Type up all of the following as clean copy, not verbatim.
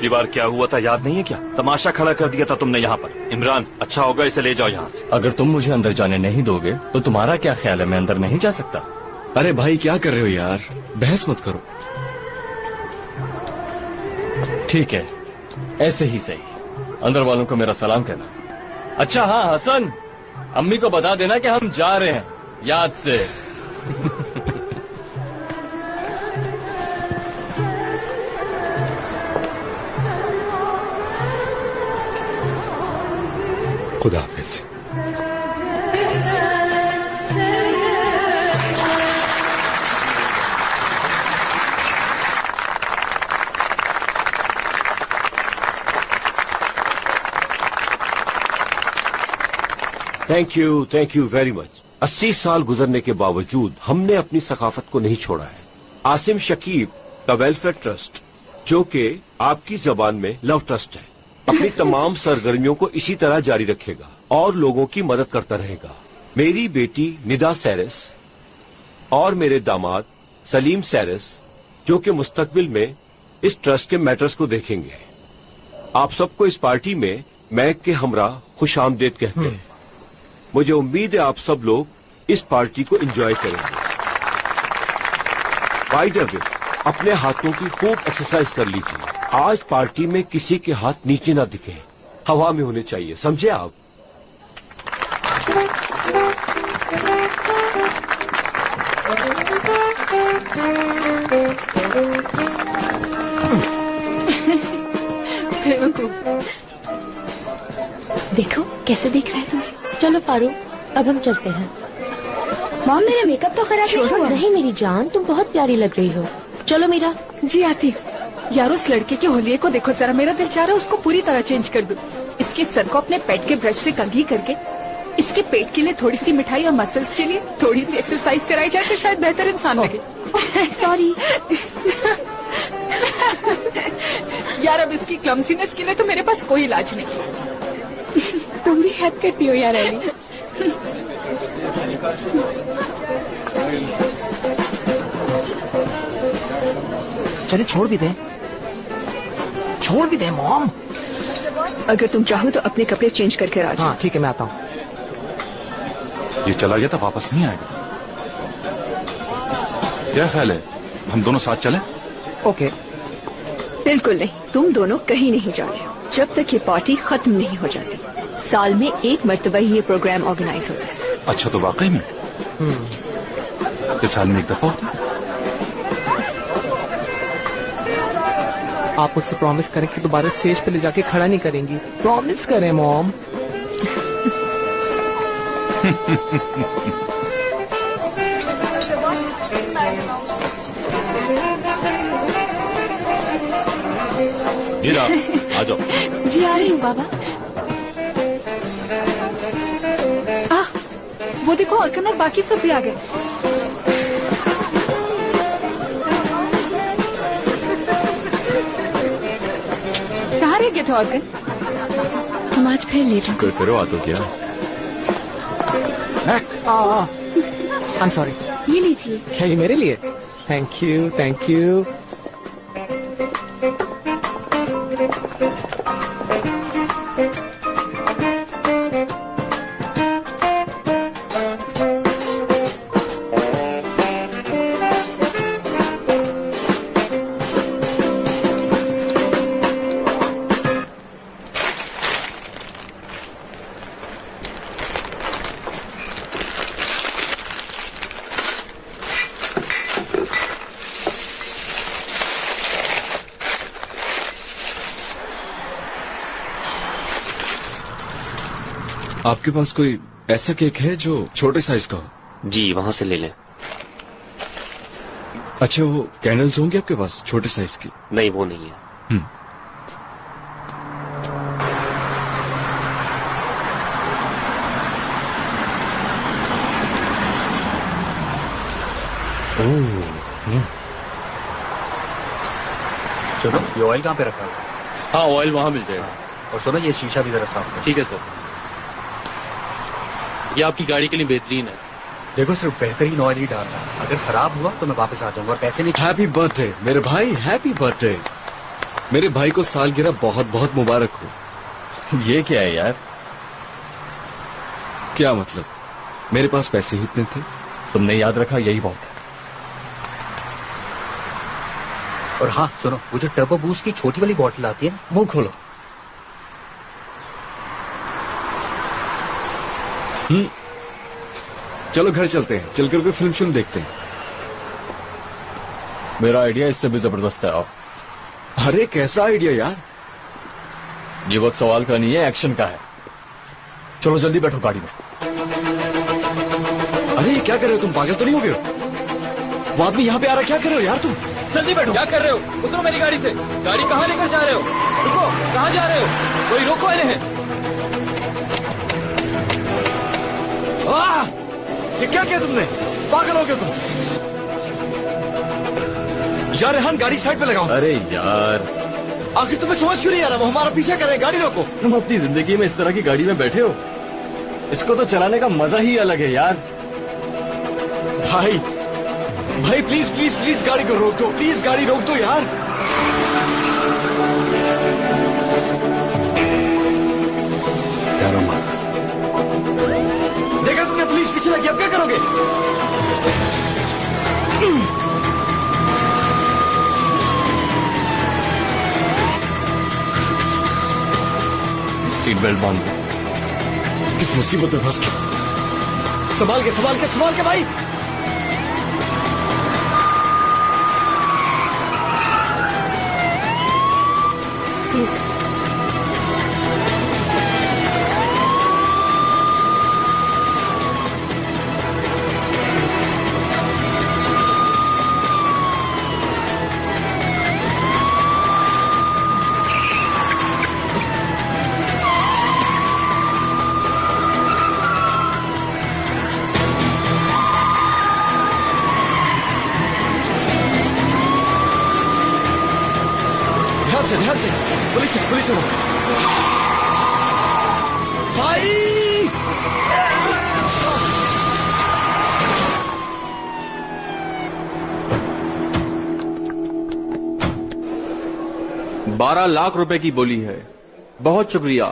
पिछली बार क्या हुआ था याद नहीं है क्या? तमाशा खड़ा कर दिया था तुमने यहाँ पर। इमरान, अच्छा होगा इसे ले जाओ यहाँ से। अगर तुम मुझे अंदर जाने नहीं दोगे तो तुम्हारा क्या ख्याल है, मैं अंदर नहीं जा सकता? अरे भाई क्या कर रहे हो यार, बहस मत करो। ठीक है, ऐसे ही सही। अंदर वालों को मेरा सलाम कहना। अच्छा हाँ हसन, अम्मी को बता देना कि हम जा रहे हैं, याद से। खुदा हाफिज। Thank you very much. 80 साल गुजरने के बावजूद हमने अपनी सकाफत को नहीं छोड़ा है। आसिम शकीब का वेलफेयर ट्रस्ट, जो कि आपकी जबान में लव ट्रस्ट है, अपनी तमाम सरगर्मियों को इसी तरह जारी रखेगा और लोगों की मदद करता रहेगा। मेरी बेटी निदा सैरस और मेरे दामाद सलीम सैरस, जो कि मुस्तकबिल में इस ट्रस्ट के मैटर्स को देखेंगे। आप सबको इस पार्टी में मैक के हमरा खुश आमदेद कहते हैं। मुझे उम्मीद है आप सब लोग इस पार्टी को एंजॉय करेंगे। बाय द वे, अपने हाथों की खूब एक्सरसाइज कर लीजिए। आज पार्टी में किसी के हाथ नीचे ना दिखे, हवा में होने चाहिए, समझे आप? देखो कैसे देख रहा है तुम्हें। चलो फारूक, अब हम चलते हैं। मॉम, मेरा मेकअप तो खराब नहीं हुआ। नहीं मेरी जान, तुम बहुत प्यारी लग रही हो। चलो मीरा। जी आती। यार उस लड़के के होलिये को देखो जरा, मेरा दिल चाह रहा है उसको पूरी तरह चेंज कर दूं। इसके सर को अपने पेट के ब्रश से कंघी करके इसके पेट के लिए थोड़ी सी मिठाई और मसल्स के लिए थोड़ी सी एक्सरसाइज कराई जाए तो शायद बेहतर इंसान लगे। सॉरी यार, अब इसकी क्लमसीनेस के लिए तो मेरे पास कोई इलाज नहीं है। तुम भी हेल्प करती हो यार अली। चले छोड़ भी दे मॉम। अगर तुम चाहो तो अपने कपड़े चेंज करके आ जाओ। हाँ ठीक है, मैं आता हूँ। ये चला गया था, वापस नहीं आएगा। क्या ख्याल है, हम दोनों साथ चले? ओके। बिल्कुल नहीं, तुम दोनों कहीं नहीं जा रहे हो जब तक ये पार्टी खत्म नहीं हो जाती। साल में एक मर्तबा ही ये प्रोग्राम ऑर्गेनाइज होता है। अच्छा, तो वाकई में साल में एक दफा होता है। आप मुझसे प्रॉमिस करें कि दोबारा स्टेज पे ले जाके खड़ा नहीं करेंगी? प्रॉमिस करें मॉम। मीरा, आ जाओ। जी आ रही हूँ बाबा। वो देखो, अर्कन और बाकी सब भी आ गए। कहाँ रह गए थे अर्कन? हम आज फिर लेट हो गए। करो आ तो क्या। I am sorry. ये लीजिए। क्या ये मेरे लिए? Thank you thank you. आपके पास कोई ऐसा केक है जो छोटे साइज का हो? जी, वहाँ से ले लें। अच्छा, वो कैंडल्स होंगे आपके पास छोटे साइज की? नहीं, वो नहीं है। सुनो, ये ऑयल कहाँ पे रखा है? हाँ, ऑयल वहाँ मिल जाएगा। और सुनो, ये शीशा भी जरा साफ करो। ठीक है सर। ये आपकी गाड़ी के लिए बेहतरीन है। देखो, सिर्फ बेहतरीन ऑयल ही डालना। अगर खराब हुआ तो मैं वापस आ जाऊंगा और पैसे नहीं। हैप्पी बर्थडे मेरे भाई, हैप्पी बर्थडे। मेरे भाई को सालगिरह बहुत बहुत मुबारक हो। ये क्या है यार? क्या मतलब? मेरे पास पैसे ही इतने थे। तुमने याद रखा, यही बहुत है। और हाँ सुनो, वो जो टर्बो बूस्ट की छोटी वाली बॉटल आती है ना, वो खोलो। चलो घर चलते हैं, चलकर कोई फिल्म देखते हैं। मेरा आइडिया इससे भी जबरदस्त है। आओ। अरे कैसा आइडिया यार? ये वक्त सवाल का नहीं है, एक्शन का है। चलो जल्दी बैठो गाड़ी में। अरे ये क्या कर रहे हो तुम? पागल तो नहीं हो गए हो? वो आदमी यहाँ पे आ रहा, क्या कर रहे हो यार तुम? जल्दी बैठो। क्या कर रहे हो? उतरो मेरी गाड़ी से। गाड़ी कहाँ लेकर जा रहे हो? रुको, कहाँ जा रहे हो? कोई रोको इन्हें। ये क्या किया तुमने? पागल हो गए तुम? यार रेहान, गाड़ी साइड पे लगाओ। अरे यार, आखिर तुम्हें समझ क्यों नहीं आ रहा? वो हमारा पीछा कर रहे हैं, गाड़ी रोको। तुम अपनी जिंदगी में इस तरह की गाड़ी में बैठे हो? इसको तो चलाने का मजा ही अलग है यार। भाई भाई प्लीज प्लीज प्लीज गाड़ी को रोक दो, प्लीज गाड़ी रोक दो यार। डरो मत। देखा तुमने, पुलिस पीछे लगी, अब क्या करोगे? सीट बेल्ट बांध दो। किस मुसीबत में फंस गया। संभाल के भाई। ध्यान से, पुलिस है वो। भाई 12 लाख रुपए की बोली है। बहुत शुक्रिया।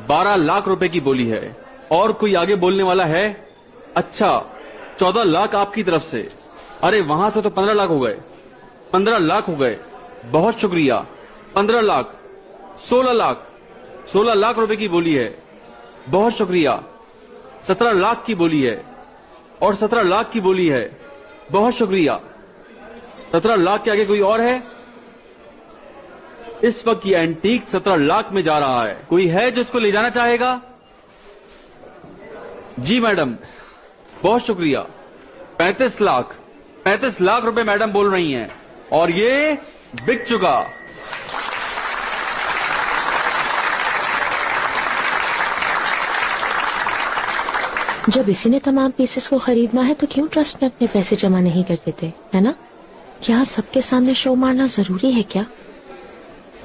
12 लाख रुपए की बोली है। और कोई आगे बोलने वाला है? अच्छा, 14 लाख आपकी तरफ से। अरे वहां से तो 15 लाख हो गए। 15 लाख हो गए। बहुत शुक्रिया। 15 लाख, 16 लाख, 16 लाख रुपए की बोली है। बहुत शुक्रिया। 17 लाख की बोली है। और 17 लाख की बोली है। बहुत शुक्रिया। 17 लाख के आगे कोई और है? इस वक्त ये एंटीक 17 लाख में जा रहा है। कोई है जो इसको ले जाना चाहेगा? जी मैडम, बहुत शुक्रिया। 35 लाख, 35 लाख रुपए मैडम बोल रही हैं। और ये बिक चुका। जब इसी ने तमाम पीसेस को खरीदना है तो क्यों ट्रस्ट में अपने पैसे जमा नहीं कर देते, है ना? क्या सबके सामने शो मारना जरूरी है क्या?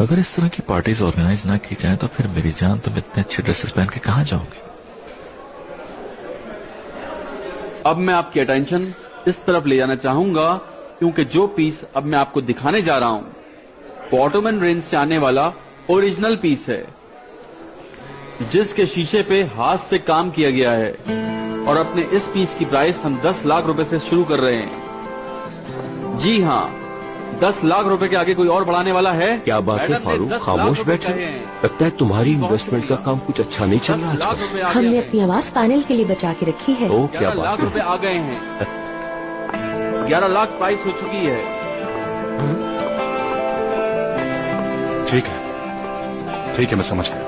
अगर इस तरह की पार्टीज ऑर्गेनाइज ना की जाए तो फिर मेरी जान, तुम इतने अच्छे ड्रेसेस पहन के कहां जाओगे? अब मैं आपकी अटेंशन इस तरफ ले जाना चाहूंगा क्योंकि जो पीस अब मैं आपको दिखाने जा रहा हूं वो ऑटोमन रेंज से आने वाला ओरिजिनल पीस है, जिसके शीशे पे हाथ से काम किया गया है। और अपने इस पीस की प्राइस हम 10 लाख रुपए से शुरू कर रहे हैं। जी हाँ, 10 लाख रुपए के आगे कोई और बढ़ाने वाला है? क्या बात है फारूक, खामोश बैठे? लगता है तुम्हारी इन्वेस्टमेंट का काम कुछ अच्छा नहीं चल रहा आजकल। हमने अपनी आवाज पैनल के लिए बचा के रखी है। ओ क्या 11 बात लाख रुपए है। आ गए हैं। 11 लाख प्राइस हो चुकी है। ठीक है, मैं समझ गया।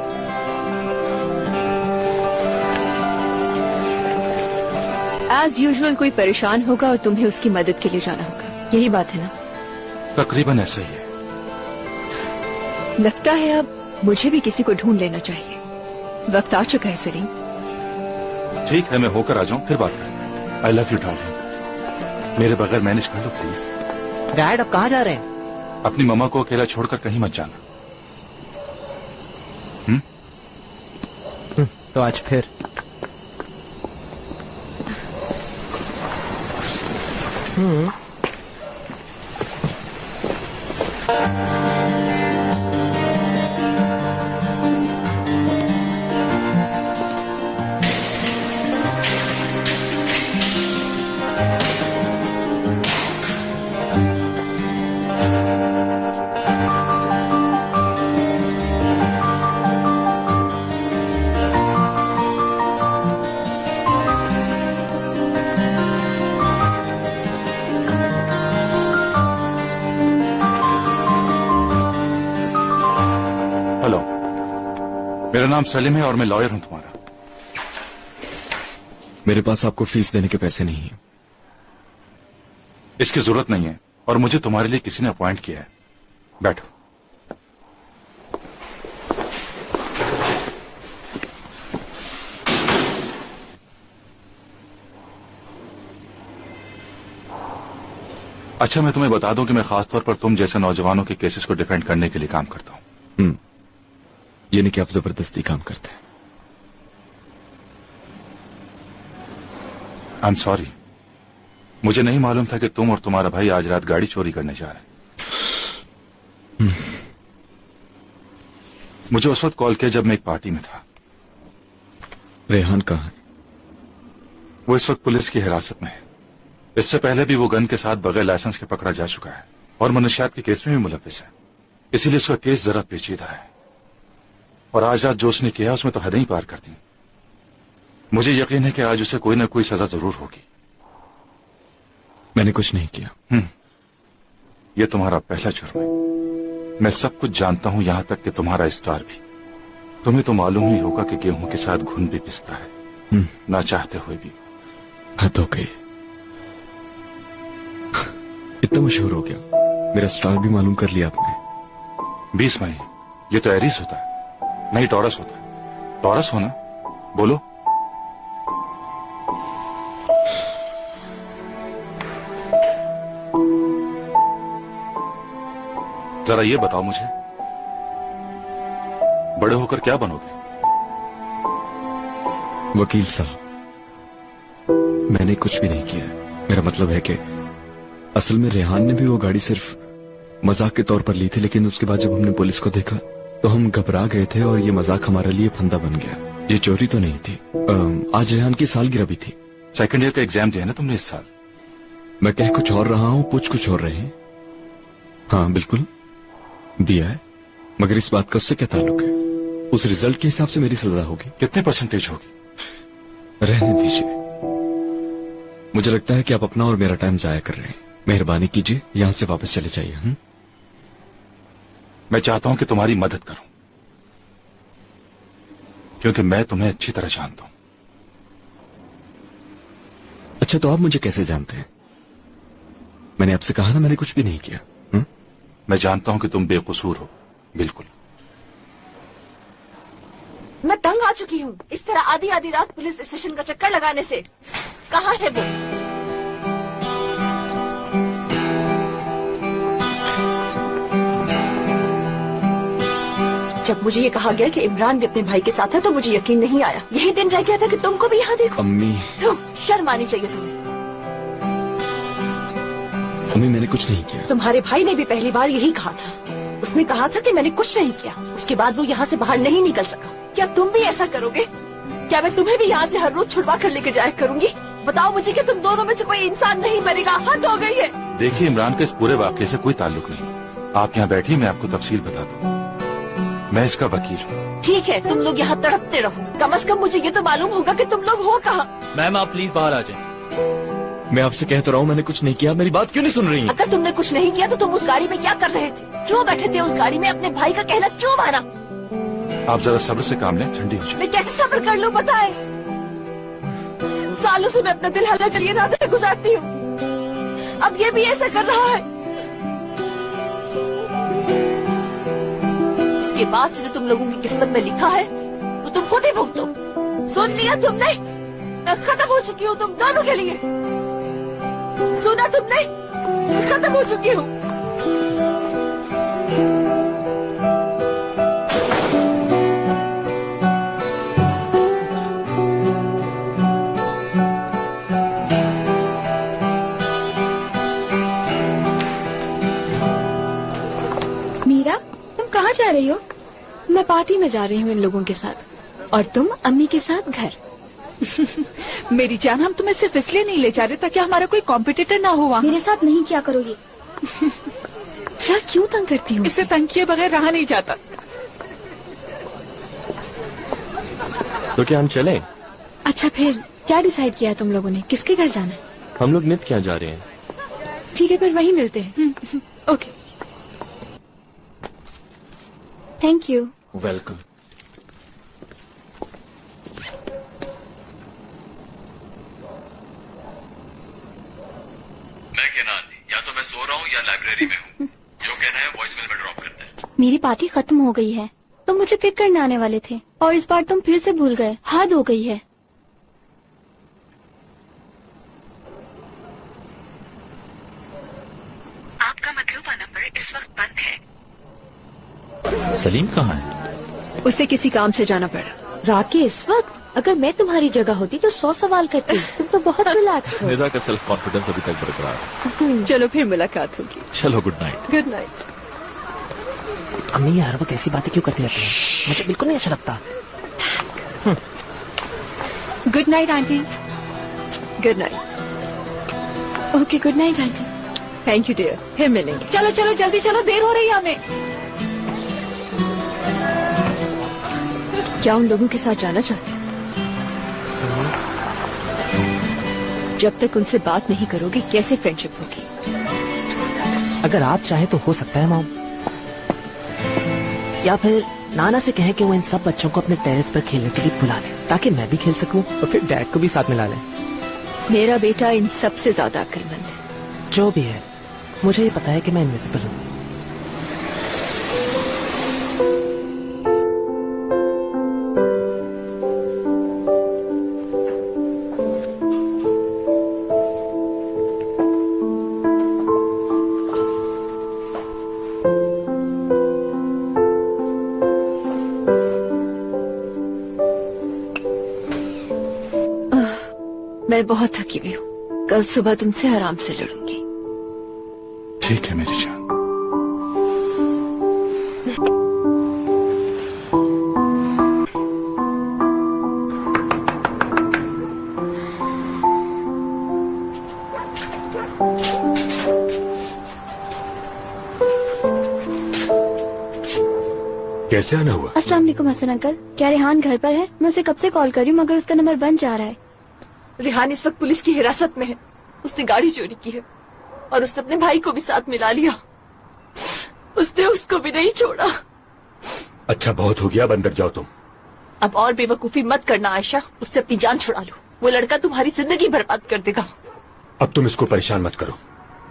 एज यूजुअल कोई परेशान होगा और तुम्हें उसकी मदद के लिए जाना होगा, यही बात है ना? तकरीबन ऐसा ही है। लगता है अब मुझे भी किसी को ढूंढ लेना चाहिए। वक्त आ चुका है सलीम। ठीक है, मैं होकर आ जाऊं, फिर बात करते हैं। I love you darling. मेरे बगैर मैनेज कर लो प्लीज। डैड अब कहाँ जा रहे हैं? अपनी मम्मा को अकेला छोड़कर कहीं मत जाना। तो आज फिर मेरा नाम सलीम है और मैं लॉयर हूं तुम्हारा। मेरे पास आपको फीस देने के पैसे नहीं है। इसकी जरूरत नहीं है और मुझे तुम्हारे लिए किसी ने अपॉइंट किया है। बैठो। अच्छा, मैं तुम्हें बता दूं कि मैं खासतौर पर तुम जैसे नौजवानों के केसेस को डिफेंड करने के लिए काम करता हूं। ये नहीं कि आप जबरदस्ती काम करते हैं। आई एम सॉरी, मुझे नहीं मालूम था कि तुम और तुम्हारा भाई आज रात गाड़ी चोरी करने जा रहे हैं। मुझे उस वक्त कॉल किया जब मैं एक पार्टी में था। रेहान कहाँ है? वो इस वक्त पुलिस की हिरासत में है। इससे पहले भी वो गन के साथ बगैर लाइसेंस के पकड़ा जा चुका है और मनशियात के केस में भी मुलविस है। इसीलिए उसका केस जरा पेचीदा है और आज रात जो उसने किया उसमें तो हदें ही पार कर दी। मुझे यकीन है कि आज उसे कोई ना कोई सजा जरूर होगी। मैंने कुछ नहीं किया। यह तुम्हारा पहला जुर्म है। मैं सब कुछ जानता हूं, यहां तक कि तुम्हारा स्टार भी। तुम्हें तो मालूम ही होगा कि गेहूं के साथ घुन भी पिसता है, ना चाहते हुए भी। हद हो गई। इतना मशहूर हो गया, मेरा स्टार भी मालूम कर लिया आपने। 20 मई, ये तो एरीज होता है, नहीं टॉरस होता है। टॉरस होना, बोलो। जरा ये बताओ मुझे, बड़े होकर क्या बनोगे? वकील साहब, मैंने कुछ भी नहीं किया। मेरा मतलब है कि असल में रेहान ने भी वो गाड़ी सिर्फ मजाक के तौर पर ली थी, लेकिन उसके बाद जब हमने पुलिस को देखा तो हम घबरा गए थे और ये मजाक हमारे लिए फंदा बन गया। ये चोरी तो नहीं थी। आज रेहान की सालगिरह भी थी। सेकंड ईयर का एग्जाम दिया ना तुमने इस साल? मैं कह कुछ और रहा हूं, पूछ कुछ और रहे हैं। हाँ बिल्कुल दिया है, मगर इस बात का उससे क्या ताल्लुक है? उस रिजल्ट के हिसाब से मेरी सजा होगी। कितने परसेंटेज होगी? रहने दीजिए, मुझे लगता है कि आप अपना और मेरा टाइम जाया कर रहे हैं। मेहरबानी कीजिए, यहां से वापस चले जाइए। मैं चाहता हूं कि तुम्हारी मदद करूं, क्योंकि मैं तुम्हें अच्छी तरह जानता हूं। अच्छा, तो आप मुझे कैसे जानते हैं? मैंने आपसे कहा ना, मैंने कुछ भी नहीं किया। मैं जानता हूं कि तुम बेकसूर हो, बिल्कुल। मैं तंग आ चुकी हूँ इस तरह आधी आधी रात पुलिस स्टेशन का चक्कर लगाने से। कहाँ है वो? जब मुझे ये कहा गया कि इमरान भी अपने भाई के साथ है तो मुझे यकीन नहीं आया। यही दिन रह गया था कि तुमको भी यहाँ देखो। अम्मी, तुम शर्म आनी चाहिए तुम्हें। अम्मी, मैंने कुछ नहीं किया। तुम्हारे भाई ने भी पहली बार यही कहा था। उसने कहा था कि मैंने कुछ नहीं किया। उसके बाद वो यहाँ से बाहर नहीं निकल सका। क्या तुम भी ऐसा करोगे? क्या मैं तुम्हें भी यहाँ से हर रोज छुड़वा कर लेकर जाया करूंगी? बताओ मुझे कि तुम दोनों में से कोई इंसान नहीं मरेगा। हद हो गई है। देखिए, इमरान के इस पूरे वाकये से कोई ताल्लुक नहीं। आप यहाँ बैठिए, मैं आपको तफसील बता दूं। मैं इसका वकील हूँ। ठीक है, तुम लोग यहाँ तड़पते रहो। कम से कम मुझे ये तो मालूम होगा कि तुम लोग हो कहाँ। मैम, आप प्लीज बाहर आ जाए। मैं आपसे कह तो रहा हूँ मैंने कुछ नहीं किया। मेरी बात क्यों नहीं सुन रही हैं? अगर तुमने कुछ नहीं किया तो तुम उस गाड़ी में क्या कर रहे थे? क्यों बैठे थे उस गाड़ी में? अपने भाई का कहना क्यों माना? आप जरा सब्र से काम लें, ठंडी हो जाए। मैं कैसे सब्र कर लूं बताए? सालों से मैं अपना दिल हल्का कर ये रातें गुजारती हूँ। अब ये भी ऐसा कर रहा है। इसके बाद से जो तुम लोगों की किस्मत में लिखा है वो तुम खुद ही भुगतो। सुन लिया तुमने? मैं खत्म हो चुकी हूँ तुम दोनों के लिए। सुना तुमने? मैं खत्म हो चुकी हूँ। मीरा, तुम कहाँ जा रही हो? मैं पार्टी में जा रही हूँ इन लोगों के साथ। और तुम अम्मी के साथ घर। मेरी जान, हम तुम्हें सिर्फ इसलिए नहीं ले जा रहे ताकि हमारा कोई कॉम्पिटिटर ना हो वहाँ। मेरे साथ नहीं क्या करोगी? यार क्यों तंग करती हूँ? इससे तंग किए बगैर रहा नहीं जाता। तो क्या हम चलें? अच्छा, फिर क्या डिसाइड किया तुम लोगों ने? किसके घर जाना है? हम लोग नित क्या जा रहे हैं? ठीक है, फिर वहीं मिलते हैं। Okay, thank you. वेलकम। मेरी पार्टी खत्म हो गई है। तुम मुझे पिक करने आने वाले थे और इस बार तुम फिर से भूल गए। हद हो गई है। आपका मतलूबा नंबर इस वक्त बंद है। सलीम कहाँ है? उसे किसी काम से जाना पड़ा। रात के इस वक्त? अगर मैं तुम्हारी जगह होती तो 100 सवाल करती। तुम तो बहुत रिलैक्स्ड हो। निदा का सेल्फ कॉन्फिडेंस अभी तक बरकरार है। चलो फिर मुलाकात होगी। चलो गुड नाइट। Good night. अम्मी यार वो कैसी बातें क्यों करती रहती है? मुझे बिल्कुल नहीं अच्छा लगता। Good night aunty. Good night. Okay good night aunty. Thank you dear. फिर मिलेंगे। चलो चलो जल्दी चलो, देर हो रही है हमें। क्या उन लोगों के साथ जाना चाहते हैं? जब तक उनसे बात नहीं करोगे कैसे फ्रेंडशिप होगी? अगर आप चाहे तो हो सकता है मॉम, या फिर नाना से कहें कि वो इन सब बच्चों को अपने टेरेस पर खेलने के लिए बुला लें ताकि मैं भी खेल सकूं और फिर डैड को भी साथ मिला लें। मेरा बेटा इन सबसे ज्यादा अक्लमंद है। जो भी है, मुझे ये पता है कि मैं इनविजिबल हूँ। मैं बहुत थकी हुई हूँ। कल सुबह तुमसे आराम से लड़ूंगी। ठीक है मेरी जान। कैसे आना हुआ? अस्सलाम वालेकुम हसन अंकल। क्या रेहान घर पर है? मैं उसे कब से कॉल कर रही हूँ मगर उसका नंबर बंद जा रहा है। रेहान इस वक्त पुलिस की हिरासत में है। उसने गाड़ी चोरी की है और उसने अपने भाई को भी साथ मिला लिया। उसने उसको भी नहीं छोड़ा। अच्छा बहुत हो गया, अब अंदर जाओ तुम। अब और बेवकूफी मत करना आयशा, उससे अपनी जान छुड़ा लो। वो लड़का तुम्हारी जिंदगी बर्बाद कर देगा। अब तुम इसको परेशान मत करो।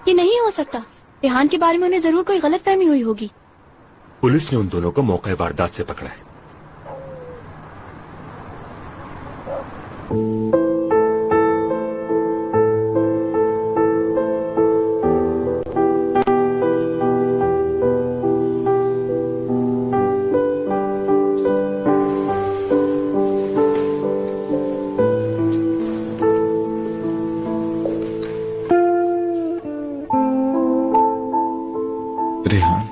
ये नहीं हो सकता। रेहान के बारे में उन्हें जरूर कोई गलतफहमी हुई होगी। पुलिस ने उन दोनों को मौके वारदात से पकड़ा है। रेहान,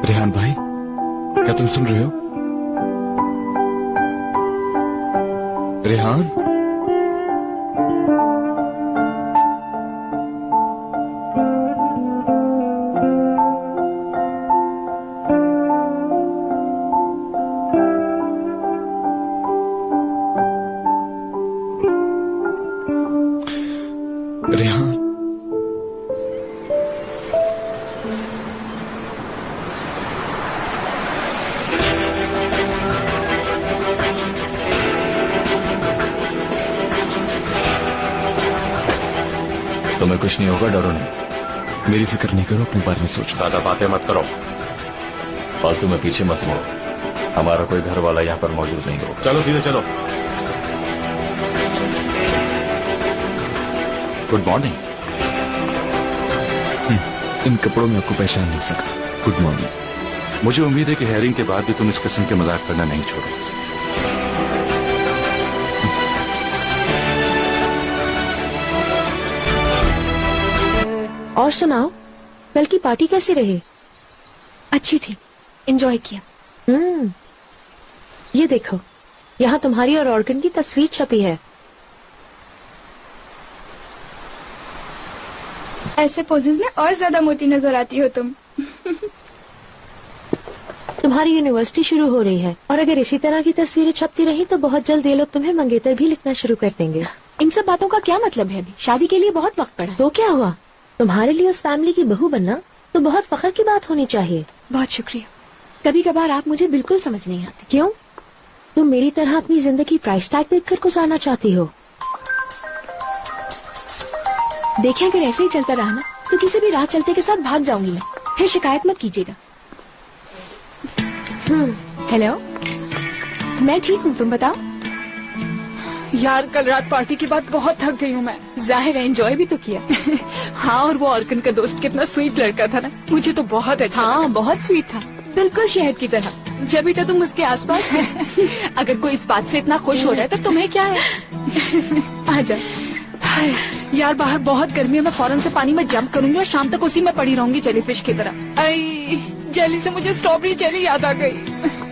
रेहान भाई, क्या तुम सुन रहे हो? रेहान, रेहान, तुम्हें कुछ नहीं होगा, डरो नहीं। मेरी फिक्र नहीं करो, अपने बारे में सोचो। ज्यादा बातें मत करो, फालतू में पीछे मत मुड़ो। हमारा कोई घर वाला यहाँ पर मौजूद नहीं हो। चलो सीधे चलो। Good morning. इन कपड़ों में आपको पहचान नहीं सका। Good morning. मुझे उम्मीद है कि हेयरिंग के बाद भी तुम इस किस्म के मजाक करना नहीं छोड़ो। और सुनाओ, कल की पार्टी कैसी रही? अच्छी थी, एंजॉय किया। ये देखो, यहाँ तुम्हारी और ऑर्गन की तस्वीर छपी है। ऐसे पोजेस में और ज्यादा मोटी नजर आती हो तुम। तुम्हारी यूनिवर्सिटी शुरू हो रही है और अगर इसी तरह की तस्वीरें छपती रही तो बहुत जल्द ये लोग तुम्हें मंगेतर भी लिखना शुरू कर देंगे। इन सब बातों का क्या मतलब है? अभी शादी के लिए बहुत वक्त पड़ा। तो क्या हुआ? तुम्हारे लिए उस फैमिली की बहू बनना तो बहुत फख्र की बात होनी चाहिए। बहुत शुक्रिया। कभी कभार आप मुझे बिल्कुल समझ नहीं आती। क्यों? तुम मेरी तरह अपनी जिंदगी प्राइस टैग देखकर गुजारना चाहती हो? देखें, अगर ऐसे ही चलता रहा ना तो किसी भी राह चलते के साथ भाग जाऊंगी मैं। फिर शिकायत मत कीजिएगा। हेलो, मैं ठीक हूँ, तुम बताओ। यार कल रात पार्टी के बाद बहुत थक गई हूँ मैं। जाहिर है एंजॉय भी तो किया। हाँ, और वो ऑर्कन का दोस्त कितना स्वीट लड़का था ना, मुझे तो बहुत अच्छा हाँ, बहुत स्वीट था, बिल्कुल शहद की तरह। जब भी तो तुम उसके आसपास थे। अगर कोई इस बात से इतना खुश हो रहा है तो तुम्हें क्या है। आजा। यार बाहर बहुत गर्मी है, मैं फौरन से पानी में जंप करूंगी और शाम तक उसी में पड़ी रहूंगी जेलीफिश की तरह। आई जेली से मुझे स्ट्रॉबेरी जेली याद आ गई।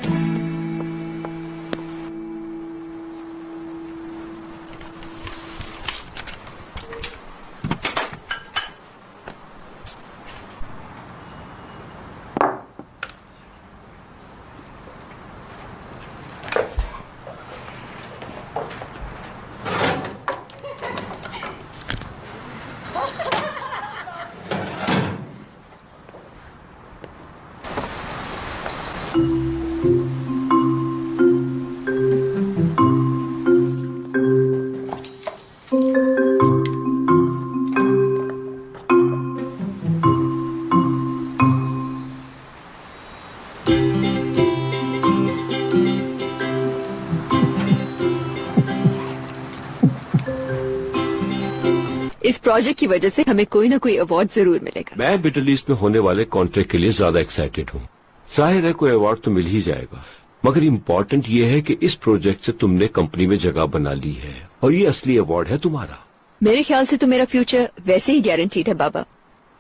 इस प्रोजेक्ट की वजह से हमें कोई ना कोई अवार्ड जरूर मिलेगा। मैं मिडिल ईस्ट में होने वाले कॉन्ट्रैक्ट के लिए ज्यादा एक्साइटेड हूँ। जाहिर है कोई अवार्ड तो मिल ही जाएगा, मगर इम्पोर्टेंट ये है कि इस प्रोजेक्ट से तुमने कंपनी में जगह बना ली है और ये असली अवार्ड है तुम्हारा। मेरे ख्याल से तो मेरा फ्यूचर वैसे ही गारंटीड है बाबा।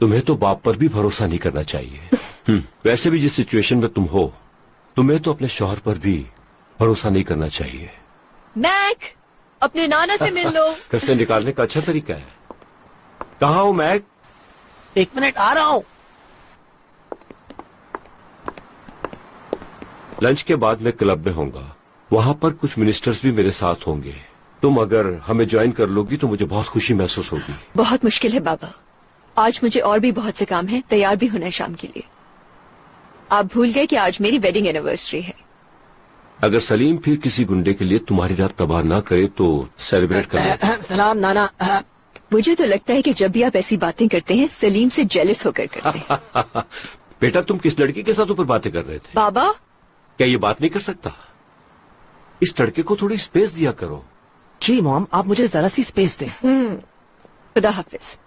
तुम्हें तो बाप पर भी भरोसा नहीं करना चाहिए। वैसे भी जिस सिचुएशन में तुम हो, तुम्हें तो अपने शौहर पर भी भरोसा नहीं करना चाहिए। मैक, अपने नाना से मिल लो। घर से निकालने का अच्छा तरीका है। कहाँ हूँ मैक? 1 मिनट आ रहा हूँ। लंच के बाद मैं क्लब में होऊंगा, वहाँ पर कुछ मिनिस्टर्स भी मेरे साथ होंगे। तुम अगर हमें ज्वाइन कर लोगी तो मुझे बहुत खुशी महसूस होगी। बहुत मुश्किल है बाबा, आज मुझे और भी बहुत से काम है, तैयार भी होना है शाम के लिए। आप भूल गए कि आज मेरी वेडिंग एनिवर्सरी है। अगर सलीम फिर किसी गुंडे के लिए तुम्हारी रात तबाह ना करे तो सेलिब्रेट कर। सलाम नाना। मुझे तो लगता है कि जब भी आप ऐसी बातें करते हैं सलीम से जेलस होकर करते हैं। बेटा तुम किस लड़की के साथ ऊपर बातें कर रहे थे? बाबा क्या ये बात नहीं कर सकता? इस लड़के को थोड़ी स्पेस दिया करो। जी मॉम, आप मुझे जरा सी स्पेस दें। खुदा हाफिज।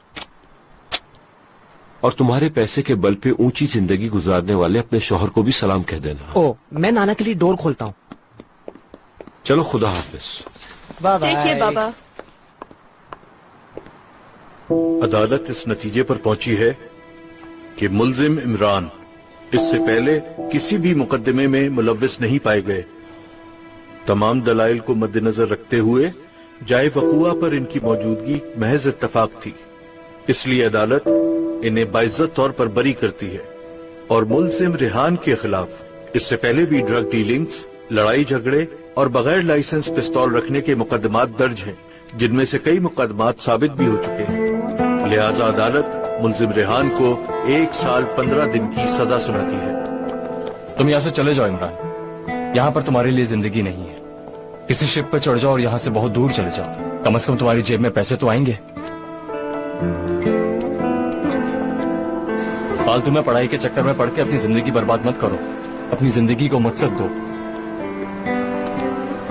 और तुम्हारे पैसे के बल पे ऊंची जिंदगी गुजारने वाले अपने शौहर को भी सलाम कह देना। ओ, मैं नाना के लिए डोर खोलता हूँ। चलो खुदा हाफिज। टेक केयर बाबा। अदालत इस नतीजे पर पहुंची है कि मुल्जिम इमरान इससे पहले किसी भी मुकदमे में मुलव्विस नहीं पाए गए। तमाम दलाइल को मद्देनजर रखते हुए जाए वकूआ पर इनकी मौजूदगी महज इत्तफाक थी, इसलिए अदालत इन्हें बाइज्जत तौर पर बरी करती है और मुल्जिम रेहान के खिलाफ इससे पहले भी ड्रग डीलिंग्स, लड़ाई झगड़े और बगैर लाइसेंस पिस्तौल रखने के मुकदमात दर्ज हैं, जिनमें से कई मुकदमात साबित भी हो चुके हैं। लिहाजा अदालत मुल्जिम रेहान को 1 साल 15 दिन की सजा सुनाती है। तुम यहाँ से चले जाओ इमरान, यहाँ पर तुम्हारे लिए जिंदगी नहीं है। किसी शिप पे चढ़ जाओ और यहाँ से बहुत दूर चले जाओ, कम से कम तुम्हारी जेब में पैसे तो आएंगे। फालतू में पढ़ाई के चक्कर में पढ़ के अपनी जिंदगी बर्बाद मत करो, अपनी जिंदगी को मकसद दो।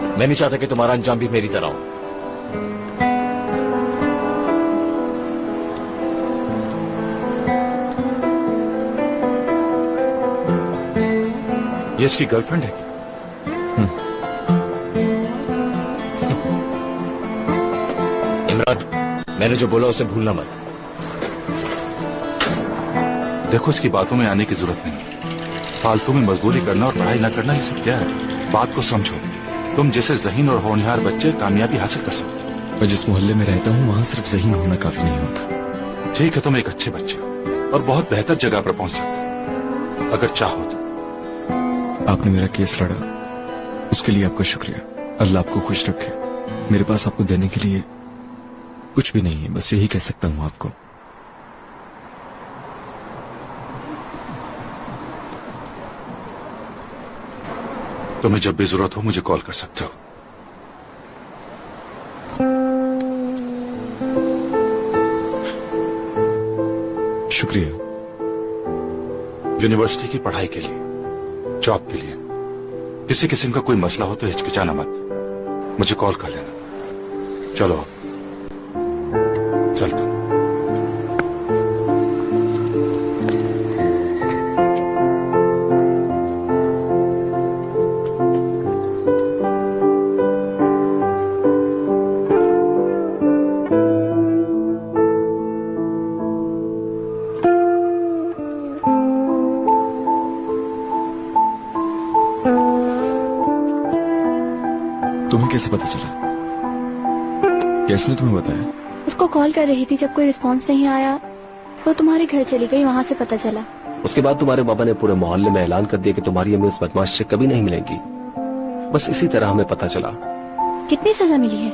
मैं नहीं चाहता कि तुम्हारा अंजाम भी मेरी तरह हो। ये इसकी गर्लफ्रेंड है क्या? इमरान, मैंने जो बोला उसे भूलना मत। देखो इसकी बातों में आने की जरूरत नहीं। फालतू में मजदूरी करना और पढ़ाई न करना ये सब क्या है? बात को समझो। तुम जैसे ज़हीन और होनहार बच्चे कामयाबी हासिल कर सकते। मैं जिस मोहल्ले में रहता हूँ वहाँ सिर्फ ज़हीन होना काफी नहीं होता। ठीक है, तुम एक अच्छे बच्चे हो और बहुत बेहतर जगह पर पहुंच सकते हो अगर चाहो तो। आपने मेरा केस लड़ा, उसके लिए आपका शुक्रिया। अल्लाह आपको खुश रखे। मेरे पास आपको देने के लिए कुछ भी नहीं है, बस यही कह सकता हूँ आपको। तुम्हें जब भी जरूरत हो मुझे कॉल कर सकते हो। शुक्रिया। यूनिवर्सिटी की पढ़ाई के लिए, जॉब के लिए किसी किस्म का कोई मसला हो तो हिचकिचाना मत, मुझे कॉल कर लेना। चलो चलता हूं। तुम्हें कैसे पता चला? किसने तुम्हें बताया? उसको कॉल कर रही थी, जब कोई रिस्पांस नहीं आया वो तुम्हारे घर चली गई, वहाँ से पता चला। उसके बाद तुम्हारे बाबा ने पूरे मोहल्ले में ऐलान कर दिया कि तुम्हारी अम्मी उस बदमाश से कभी नहीं मिलेंगी। बस इसी तरह हमें पता चला। कितनी सजा मिली है?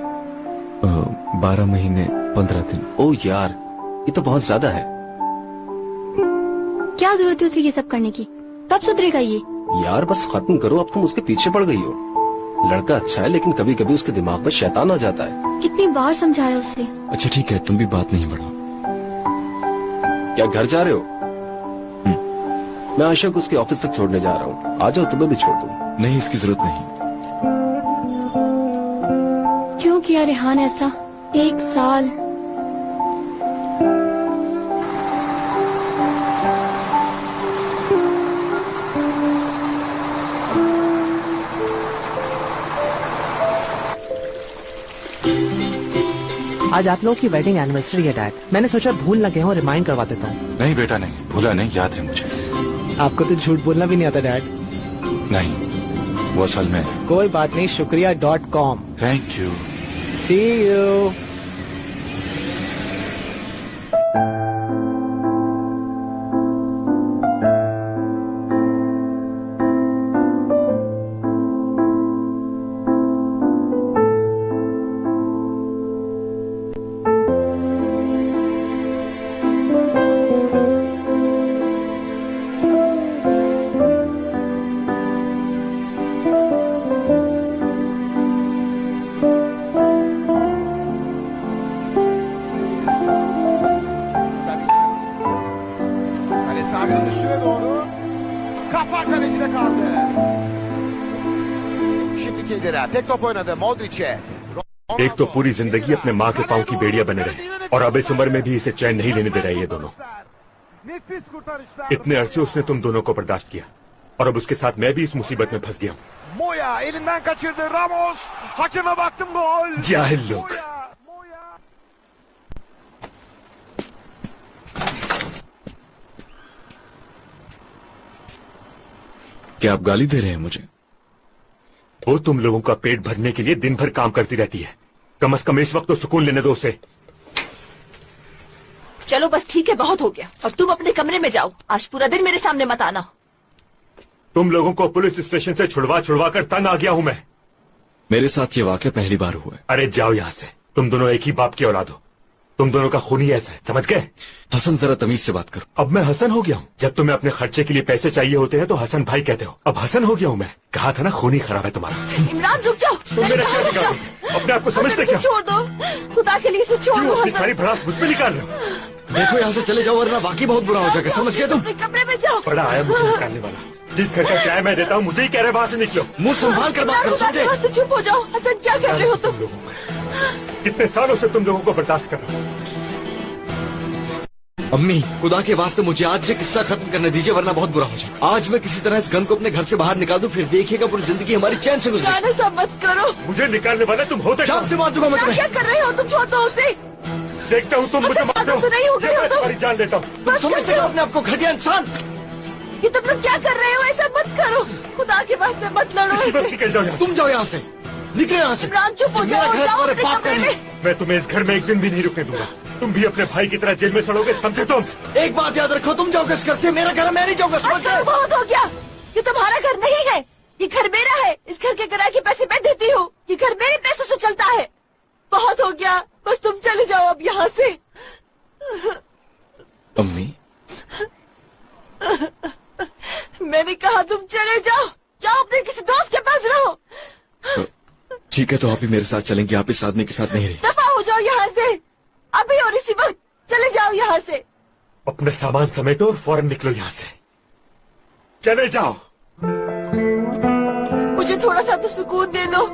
12 महीने 15 दिन। ओ यार, ये तो बहुत ज्यादा है। क्या जरूरत है उसे ये सब करने की? कब सुधरेगा ये? यार बस खत्म करो, अब तुम उसके पीछे पड़ गई हो। लड़का अच्छा है लेकिन कभी कभी उसके दिमाग में शैतान आ जाता है। कितनी बार समझाया उसे। अच्छा ठीक है, तुम भी बात नहीं बढ़ाओ। क्या घर जा रहे हो? मैं आशा को उसके ऑफिस तक छोड़ने जा रहा हूँ। आ जाओ, तुम्हें भी छोड़ दूँ। नहीं, इसकी जरूरत नहीं। क्यों किया रेहान ऐसा? 1 साल। आज आप लोगों की वेडिंग एनिवर्सरी है डैड। मैंने सोचा भूल न गए हो, रिमाइंड करवा देता हूँ। नहीं बेटा नहीं, भूला नहीं, याद है मुझे। आपको तो झूठ बोलना भी नहीं आता डैड। नहीं, वो असल में। कोई बात नहीं, शुक्रिया.com। Thank you. See you. Saksın üstüne doğru. Kafa kalecide kaldı. Şimdi Kedira tek top oynadı Modric'e. एक तो पूरी जिंदगी अपने माँ के पांव की बेड़िया बने रहे और अब इस उम्र में भी इसे चैन नहीं लेने दे रहे ये दोनों। इतने अरसे उसने तुम दोनों को बर्दाश्त किया और अब उसके साथ मैं भी इस मुसीबत में फंस गया हूँ। Moya elinden kaçırdı Ramos. Hakeme baktım gol. जाहिल लोग। क्या आप गाली दे रहे हैं मुझे? वो तुम लोगों का पेट भरने के लिए दिन भर काम करती रहती है। कम से कम इस वक्त तो सुकून लेने दो उसे। चलो बस ठीक है, बहुत हो गया। और तुम अपने कमरे में जाओ, आज पूरा दिन मेरे सामने मत आना। तुम लोगों को पुलिस स्टेशन से छुड़वा कर तंग आ गया हूं मैं। मेरे साथ ये वाकया पहली बार हुआ है। अरे जाओ यहाँ से, तुम दोनों एक ही बाप की औलाद हो। तुम दोनों का खून ही ऐसा है, समझ गए? हसन जरा तमीज से बात करो। अब मैं हसन हो गया हूँ? जब तुम्हें अपने खर्चे के लिए पैसे चाहिए होते हैं तो हसन भाई कहते हो, अब हसन हो गया हूँ मैं। कहा था ना खून ही खराब है तुम्हारा। इमरान रुक जाओ। तुम मेरा क्या बिगाड़ रहे हो? अपने आप को समझते क्या? छोड़ दो, खुदा के लिए इसे छोड़ दो। अपनी सारी भड़ास मुझ पे निकाल रहे हो। देखो यहाँ से चले जाओ वरना बाकी बहुत बुरा हो जाएगा, समझ गए तुम? कमरे में जाओ। बड़ा आया मुझे निकालने वाला। जिस घर का किराया मैं देता हूँ मुझे ही कह रहे वहां से निकलो। मुंह संभाल कर बात करो, समझे? चुप हो जाओ। हसन क्या कर रहे हो तुम? कितने सालों से तुम लोगों को बर्दाश्त कर रहा हूँ। अम्मी, खुदा के वास्ते मुझे आज ये किस्सा खत्म करने दीजिए वरना बहुत बुरा हो जाए। आज मैं किसी तरह इस गन को अपने घर से बाहर निकाल दूं, फिर देखिएगा पूरी जिंदगी हमारी चैन से गुजरेगी। ऐसा मत करो। मुझे निकालने वाले तुम होते। जान से मार दूंगा मैं तुम्हें। क्या कर रहे हो तुम? छोड़ दो उसे। देखता हूँ तुम मुझे मारते हो। नहीं हो गए हो तुम। तुम्हारी जान लेता हूँ। तुम समझते हो अपने आप को घटिया इंसान? ये तुम लोग क्या कर रहे हो? ऐसा मत करो, खुदा के वास्ते मत लड़ो। निकल जाओ। तुम जाओ यहाँ से, निकले यहाँ से। इमरान चुप हो जाओ। तुम्हारे बाप का नहीं। मैं तुम्हें इस घर में एक दिन भी नहीं रुकने दूंगा। तुम भी अपने भाई की तरह जेल में सड़ोगे, समझे तुम? एक बात याद रखो, तुम जाओगे इस घर से, मेरा घर मैं नहीं जाऊंगा, समझ गए? बहुत हो गया, ये तुम्हारा घर नहीं है, ये घर मेरा है। इस घर के किराए के पैसे मैं देती हूँ, ये घर मेरे पैसों से चलता है। बहुत हो गया, बस तुम चले जाओ अब यहाँ से। अम्मी, मैंने कहा तुम चले जाओ, जाओ अपने किसी दोस्त के पास रहो। ठीक है तो आप ही मेरे साथ चलेंगे, आप इस आदमी के साथ नहीं रही। दफा हो जाओ यहाँ से, अभी और इसी वक्त चले जाओ यहाँ से। अपने सामान समेटो और फौरन निकलो यहाँ से। चले जाओ। मुझे थोड़ा सा तो सुकून दे दो,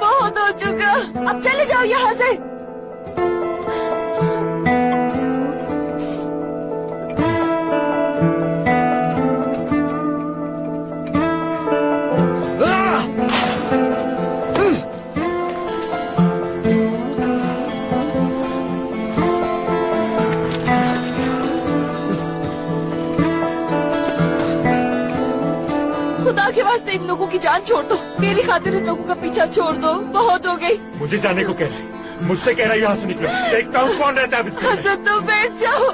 बहुत हो चुका। अब चले जाओ यहाँ से। खुदा के वास्ते इन लोगों की जान छोड़ दो, मेरी खातिर इन लोगों का पीछा छोड़ दो, बहुत हो गई। मुझे जाने को कह रहा है, मुझसे कह रहा है यहाँ से निकलो। देखता हूँ कौन रहता है इसके। हसन तुम बैठ जाओ।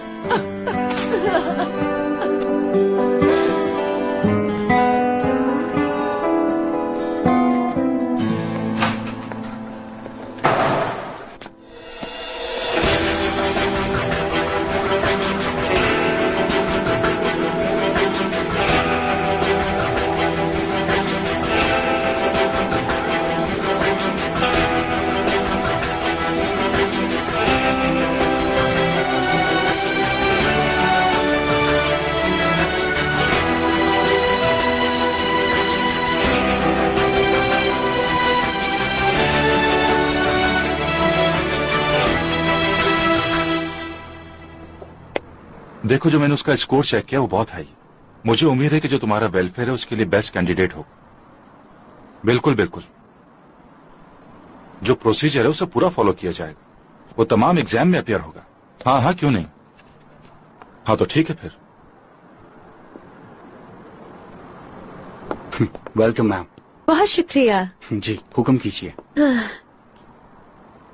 देखो, जो मैंने उसका स्कोर चेक किया वो बहुत हाई। मुझे उम्मीद है कि जो तुम्हारा वेलफेयर है उसके लिए बेस्ट कैंडिडेट होगा। बिल्कुल बिल्कुल, जो प्रोसीजर है उसे पूरा फॉलो किया जाएगा। वो तमाम एग्जाम में अपीयर होगा। हाँ हाँ, क्यों नहीं। हाँ तो ठीक है फिर। Welcome ma'am. बहुत शुक्रिया। जी हुक्म कीजिए।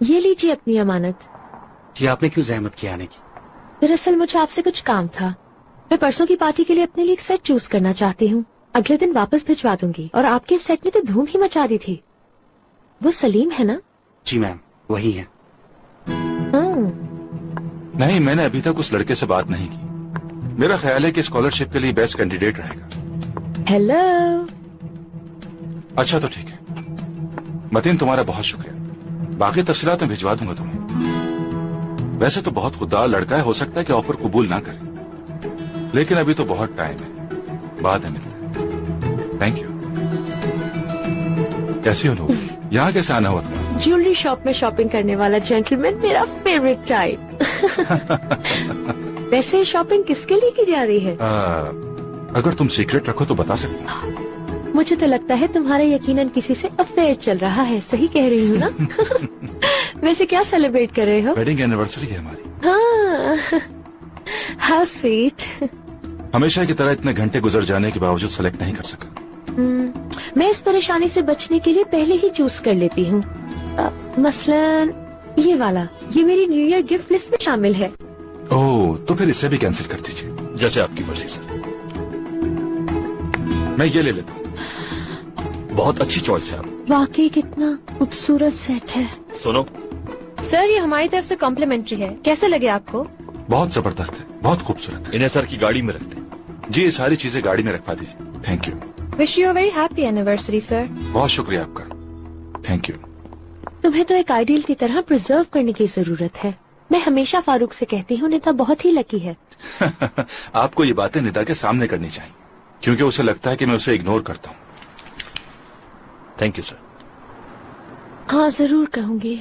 ये लीजिए अपनी अमानत। जी आपने क्यों जहमत की आने की? दरअसल मुझे आपसे कुछ काम था। मैं परसों की पार्टी के लिए अपने लिए एक सेट चूज करना चाहती हूँ। अगले दिन वापस भिजवा दूंगी। और आपके सेट ने तो धूम ही मचा दी थी। वो सलीम है ना? जी मैम वही है। नहीं, मैंने अभी तक उस लड़के से बात नहीं की। मेरा ख्याल है कि स्कॉलरशिप के लिए बेस्ट कैंडिडेट रहेगा। हेलो। अच्छा तो ठीक है मतीन, तुम्हारा बहुत शुक्रिया। बाकी तफसीलात मैं भिजवा दूंगा तुम्हें। वैसे तो बहुत खुददार लड़का है, हो सकता है कि ऑफर कबूल ना करे, लेकिन अभी तो बहुत टाइम है, बाद में मिलते हैं। Thank you. कैसी हो लोग? यहाँ कैसे आना हुआ तुम्हारा? ज्वेलरी शॉप में शॉपिंग करने वाला जेंटलमैन मेरा फेवरेट टाइप। वैसे शॉपिंग किसके लिए की जा रही है? अगर तुम सीक्रेट रखो तो बता सकते हो। मुझे तो लगता है तुम्हारा यकीनन किसी से अफेयर चल रहा है। सही कह रही हूँ ना? वैसे क्या सेलिब्रेट कर रहे हो? वेडिंग एनिवर्सरी है हमारी। हाँ, हाउ स्वीट। हमेशा की तरह इतने घंटे गुजर जाने के बावजूद सेलेक्ट नहीं कर सका। मैं इस परेशानी से बचने के लिए पहले ही चूज कर लेती हूँ। मसलन ये वाला, ये मेरी न्यू ईयर गिफ्ट लिस्ट में शामिल है। ओह, तो फिर इसे भी कैंसिल कर दीजिए। जैसे आपकी मर्जी सर। मैं ये ले लेता हूँ। बहुत अच्छी चॉइस है आप। वाकई कितना खूबसूरत सेट है। सुनो सर, ये हमारी तरफ से कॉम्प्लीमेंट्री है। कैसे लगे आपको? बहुत जबरदस्त है, बहुत खूबसूरत है। इन्हें सर की गाड़ी में रखते। जी, ये सारी चीजें गाड़ी में रखवा दीजिए। Thank you. Wish you a very happy anniversary sir. बहुत शुक्रिया आपका। Thank you. तुम्हें तो एक आइडियल की तरह प्रिजर्व करने की जरूरत है। मैं हमेशा फारूक से कहती हूँ निदा बहुत ही लकी है। आपको ये बातें निदा के सामने करनी चाहिए, क्योंकि उसे लगता है कि मैं उसे इग्नोर करता हूँ। Thank you sir. हाँ जरूर कहूंगी।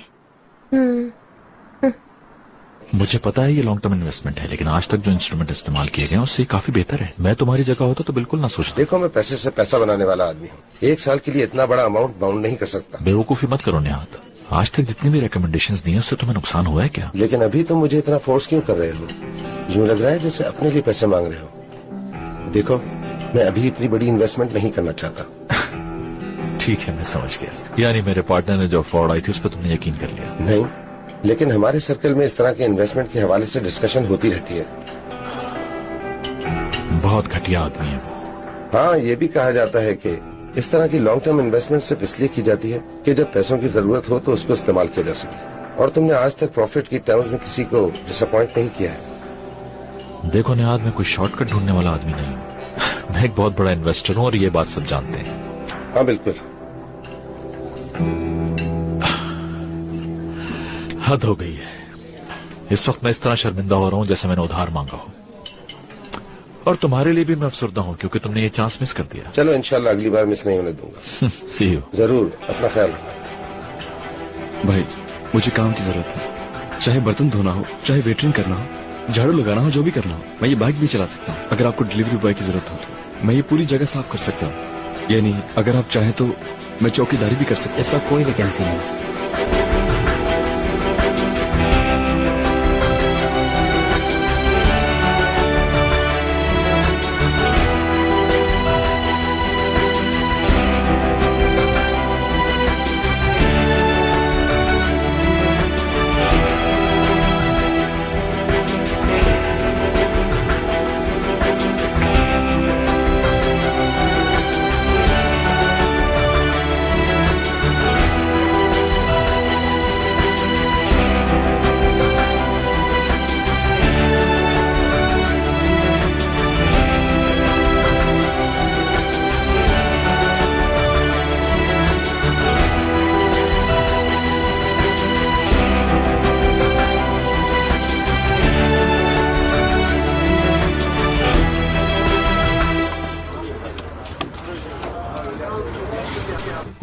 मुझे पता है ये लॉन्ग टर्म इन्वेस्टमेंट है, लेकिन आज तक जो इंस्ट्रूमेंट इस्तेमाल किए गए उससे काफी बेहतर है। मैं तुम्हारी जगह होता तो बिल्कुल ना सोचता। देखो, मैं पैसे से पैसा बनाने वाला आदमी हूँ। एक साल के लिए इतना बड़ा अमाउंट बाउंड नहीं कर सकता। बेवकूफी मत करो निहात। आज तक जितनी भी रिकमेंडेशंस दी हैं उससे तुम्हें नुकसान हुआ है क्या? लेकिन अभी तुम मुझे इतना फोर्स क्यों कर रहे हो? यूँ लग रहा है जैसे अपने लिए पैसे मांग रहे हो। देखो, मैं अभी इतनी बड़ी इन्वेस्टमेंट नहीं करना चाहता। ठीक है, मैं समझ गया। यानी मेरे पार्टनर ने जो फ्रॉड आई थी उस पर तुमने यकीन कर लिया? नहीं, लेकिन हमारे सर्कल में इस तरह के इन्वेस्टमेंट के हवाले से डिस्कशन होती रहती है। बहुत घटिया आदमी है वो। हाँ, ये भी कहा जाता है कि इस तरह की लॉन्ग टर्म इन्वेस्टमेंट सिर्फ इसलिए की जाती है कि जब पैसों की जरूरत हो तो उसको इस्तेमाल किया जा सके। और तुमने आज तक प्रॉफिट की टर्म्स में किसी को डिसअपॉइंट नहीं किया है। देखो निहाद, मैं कोई शॉर्टकट ढूंढने वाला आदमी नहीं हूँ। मैं एक बहुत बड़ा इन्वेस्टर हूँ और ये बात सब जानते हैं। हाँ बिल्कुल। हद हो गई है। इस वक्त मैं इस तरह शर्मिंदा हो रहा हूँ जैसे मैंने उधार मांगा हो। और तुम्हारे लिए भी मैं अफसरदा हूँ क्योंकि तुमने ये चांस मिस कर दिया। चलो इंशाल्लाह अगली बार मिस नहीं होने दूंगा। सी यू। जरूर, अपना ख्याल रखना। भाई मुझे काम की जरूरत है, चाहे बर्तन धोना हो, चाहे वेटरिंग करना हो, झाड़ू लगाना हो, जो भी करना हो। मैं ये बाइक भी चला सकता हूँ। अगर आपको डिलीवरी बॉय की जरूरत हो तो मैं ये पूरी जगह साफ कर सकता हूँ। यानी अगर आप चाहें तो मैं चौकीदारी भी कर सकता हूँ। इसका कोई वैकेंसी नहीं।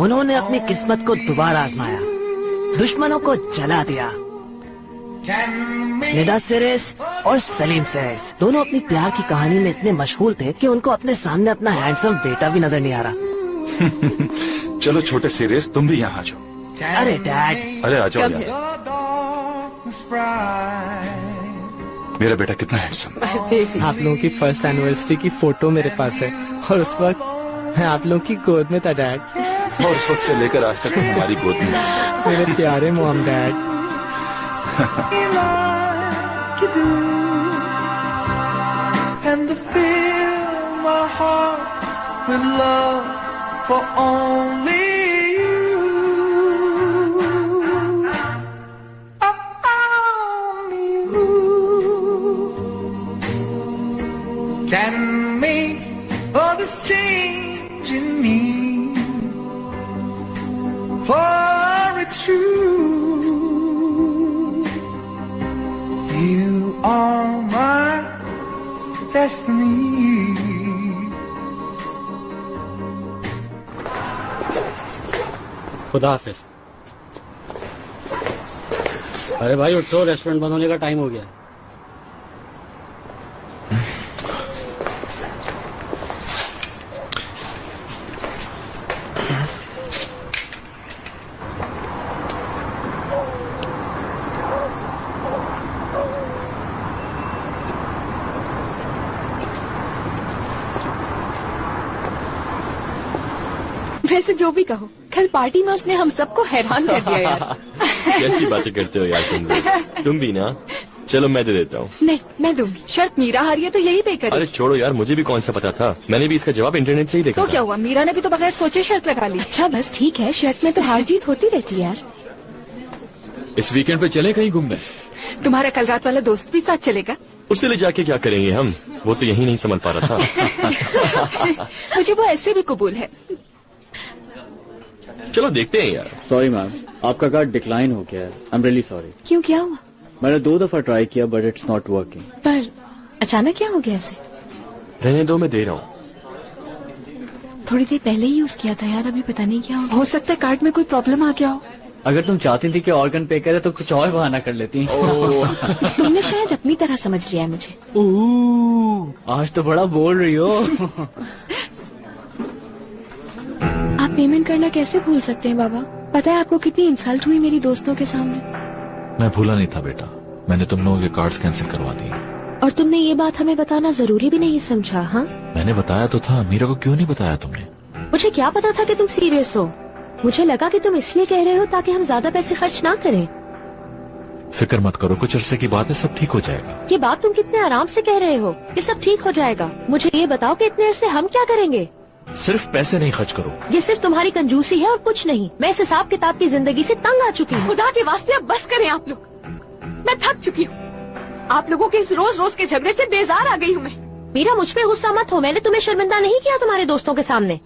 उन्होंने अपनी किस्मत को दोबारा आजमाया, दुश्मनों को जला दिया। निदा सिरेस और सलीम सिरेस दोनों अपनी प्यार की कहानी में इतने मशगूल थे कि उनको अपने सामने अपना हैंडसम बेटा भी नजर नहीं आ रहा। चलो छोटे सीरियस, तुम भी यहाँ आ जाओ। अरे डैड, अरे आ जाओ यार। मेरा बेटा कितना हैंडसम। आप लोगों की फर्स्ट एनिवर्सरी की फोटो मेरे पास है और उस वक्त मैं आप लोगों की गोद में था डैड। और उस वक्त से लेकर आज तक हमारी गोद में। मेरे प्यारे mom dad. And to fill my heart with love for only you. Only you can make all this change in me. For it's true, you are my destiny. खुदा हाफिज। अरे भाई उठो, रेस्टोरेंट बंद होने का टाइम हो गया। वैसे जो भी कहो, कल पार्टी में उसने हम सबको हैरान कर दिया यार। कैसी बातें करते हो यार तुम भी ना। चलो मैं दे देता हूँ। नहीं, मैं दूंगी। शर्त मीरा हारी है तो यही पे करेगी। अरे छोड़ो यार, मुझे भी कौन सा पता था। मैंने भी इसका जवाब इंटरनेट से ही देखा तो क्या हुआ, मीरा ने भी तो बगैर सोचे शर्त लगा ली। अच्छा बस ठीक है, शर्त में तो हार जीत होती रहती है यार। इस वीकेंड पे चले कहीं घूमने? तुम्हारा कल रात वाला दोस्त भी साथ चलेगा? उससे ले जाके क्या करेंगे हम, वो तो यही नहीं संभल पा रहा था। मुझे वो ऐसे भी कबूल है। चलो देखते हैं यार। सॉरी मैम, आपका कार्ड डिक्लाइन हो गया है। I am really sorry. क्यों, क्या हुआ? मैंने 2 दफा ट्राई किया बट इट्स नॉट वर्किंग। पर अचानक क्या हो गया ऐसे? रहने दो, मैं दे रहा हूँ। थोड़ी देर पहले ही यूज किया था यार, अभी पता नहीं क्या हो सकता है कार्ड में कोई प्रॉब्लम आ गया हो। अगर तुम चाहती थी कि ऑर्गन पे करे तो कुछ और बहाना कर लेती। तुमने शायद अपनी तरह समझ लिया है मुझे। आज तो बड़ा बोल रही हो। आप पेमेंट करना कैसे भूल सकते हैं बाबा? पता है आपको कितनी इंसल्ट हुई मेरी दोस्तों के सामने। मैं भूला नहीं था बेटा, मैंने तुम लोगों के कार्ड्स कैंसिल करवा दिए। और तुमने ये बात हमें बताना जरूरी भी नहीं समझा? हाँ, मैंने बताया तो था, मीरा को क्यों नहीं बताया तुमने? मुझे क्या पता था कि तुम सीरियस हो। मुझे लगा कि तुम इसलिए कह रहे हो ताकि हम ज्यादा पैसे खर्च ना करें। फिक्र मत करो, कुछ अरसे की बात है, सब ठीक हो जाएगा। ये बात तुम कितने आराम से कह रहे हो कि सब ठीक हो जाएगा। मुझे ये बताओ कि इतने अरसे हम क्या करेंगे? सिर्फ पैसे नहीं खर्च करो। ये सिर्फ तुम्हारी कंजूसी है और कुछ नहीं। मैं इस हिसाब किताब की जिंदगी से तंग आ चुकी हूँ। खुदा के वास्ते अब बस करें आप लोग, मैं थक चुकी हूँ। आप लोगों के इस रोज रोज के झगड़े से बेजार आ गई हूँ मैं। मीरा, मुझ पे गुस्सा मत हो, मैंने तुम्हें शर्मिंदा नहीं किया तुम्हारे दोस्तों के सामने।